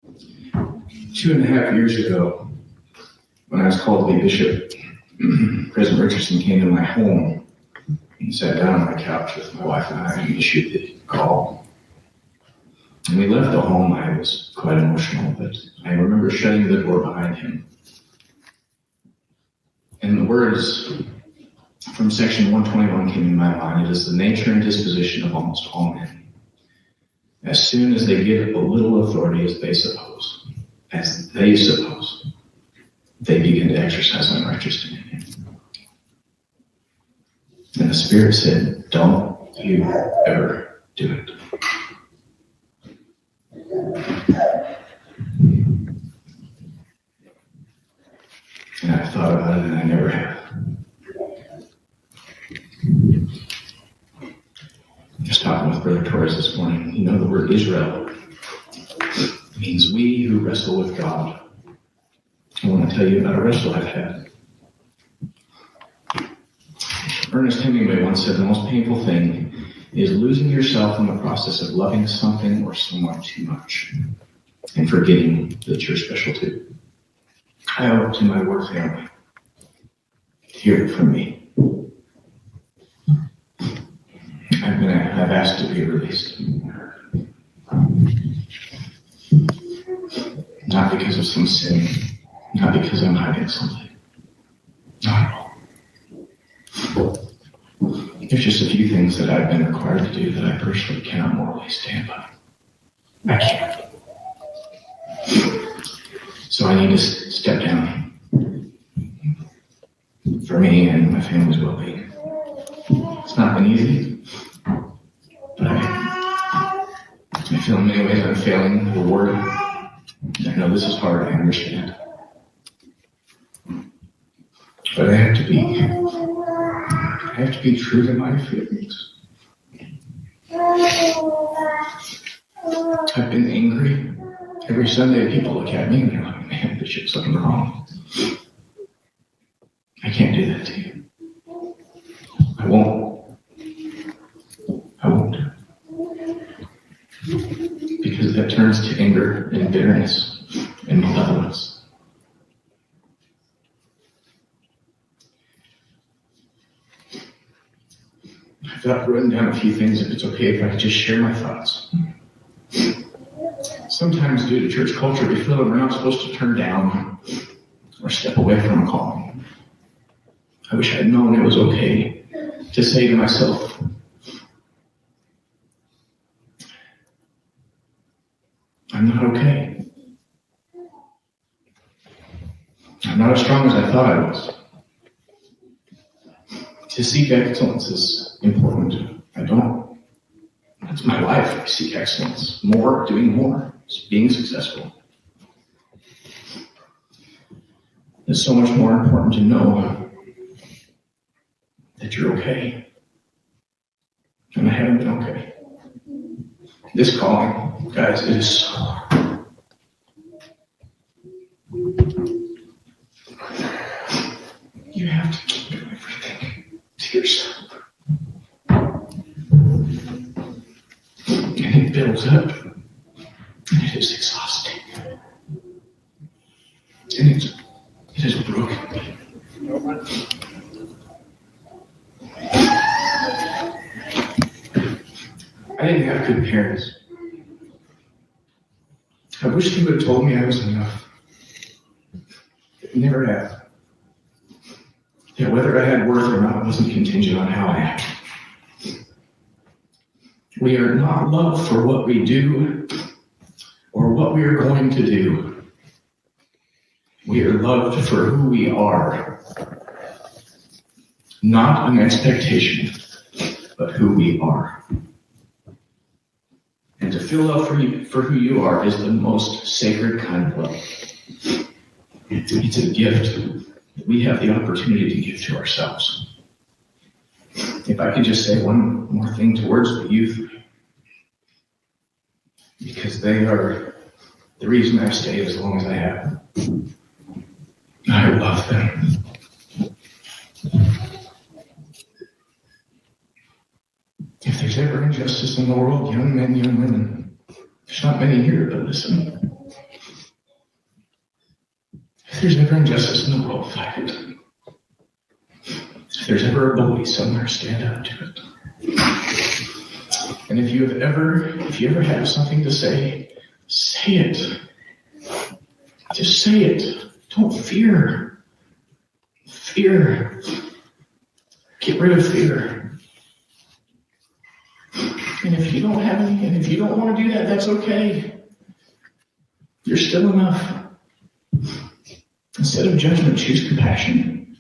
2.5 years ago, when I was called to be bishop, President Richardson came to my home and sat down on my couch with my wife and I and issued the call. And we left the home. I was quite emotional, but I remember shutting the door behind him. And the words from section 121 came in my mind. It is the nature and disposition of almost all men. As soon as they give a little authority as they suppose, they begin to exercise unrighteous dominion. And the Spirit said, don't you ever do it. And I've thought about it, and I never have. I was talking with Brother Torres this morning. You know, the word Israel means we who wrestle with God. I want to tell you about a wrestle I've had. Ernest Hemingway once said the most painful thing is losing yourself in the process of loving something or someone too much and forgetting that you're special too. I owe it to my work family to hear it from me. I've asked to be released. Not because of some sin, not because I'm hiding something. Not at all. There's just a few things that I've been required to do that I personally cannot morally stand by. I can't. So I need to step down for me and my family's well-being. It's not been easy, but I feel in many ways I'm failing the Lord. I know this is hard, I understand. But I have to be true to my feelings. I've been angry. Every Sunday people look at me and they're like, man, Bishop, something wrong. I can't do that to you. I won't. Because that turns to anger and bitterness and malevolence. I've got written down a few things, if it's okay if I could just share my thoughts. Sometimes due to church culture, we feel that we're not supposed to turn down or step away from a calling. I wish I'd known it was okay to say to myself, I'm not okay. I'm not as strong as I thought I was. To seek excellence is important. I don't. That's my life. I seek excellence. More, doing more, being successful. It's so much more important to know that you're okay. And I haven't been okay. This calling, guys, it is so hard. You have to keep everything to yourself. And it builds up. And it is exhausting. And it has broken me. I didn't have good parents. I wish they would have told me I was enough. They never have. Yeah, whether I had worth or not wasn't contingent on how I acted. We are not loved for what we do or what we are going to do. We are loved for who we are. Not an expectation, but who we are. And to feel love for who you are is the most sacred kind of love. It's a gift that we have the opportunity to give to ourselves. If I could just say one more thing towards the youth, because they are the reason I've stayed as long as I have. I love them. If there's ever injustice in the world, young men, young women, there's not many here, but listen. If there's ever injustice in the world, fight it. If there's ever a bully somewhere, stand up to it. And if you ever have something to say, say it. Just say it. Don't fear. Fear. Get rid of fear. And if you don't have any, and if you don't want to do that, that's okay. You're still enough. Instead of judgment, choose compassion.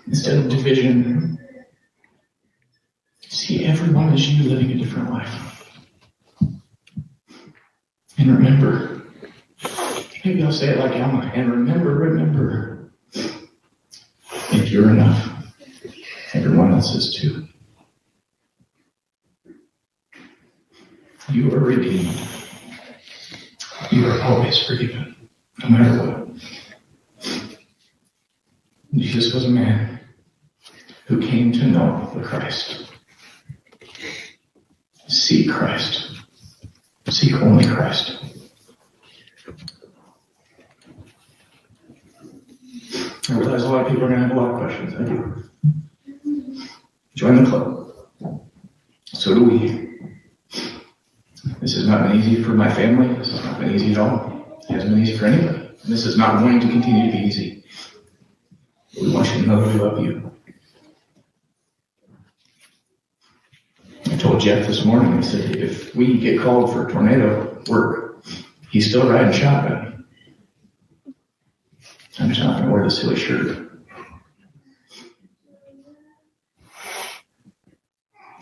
Instead of division, see everyone as you living a different life. And remember, maybe I'll say it like Alma, and remember, if you're enough, everyone else is too. You are redeemed. You are always forgiven, no matter what. Jesus was a man who came to know the Christ. Seek Christ. Seek only Christ. I realize a lot of people are going to have a lot of questions. I do. Join the club. So do we. This has not been easy for my family. This has not been easy at all. It hasn't been easy for anybody. And this is not going to continue to be easy. But we want you to know that we love you. I told Jeff this morning, I said, if we get called for tornado work, he's still riding shotgun. I'm just not going to wear the silly shirt.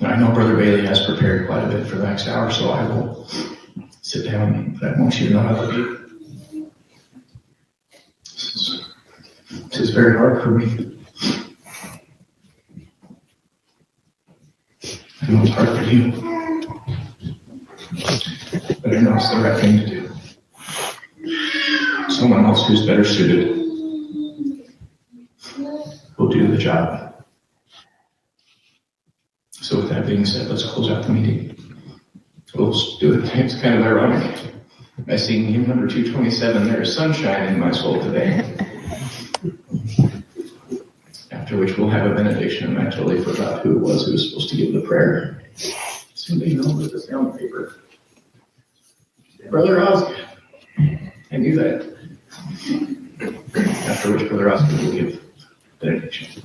I know Brother Bailey has prepared quite a bit for the next hour, so I will sit down, but I want you to know I love you. This is very hard for me. I know it's hard for you. But I know it's the right thing to do. Someone else who's better suited will do the job. So with that being said, let's close out the meeting. We'll do it. It's kind of ironic. I sing hymn number 227, there is sunshine in my soul today. After which we'll have a benediction, and I totally forgot who it was who was supposed to give the prayer. Somebody know with this down paper. Brother Osgood. I knew that. After which Brother Osgood will give benediction.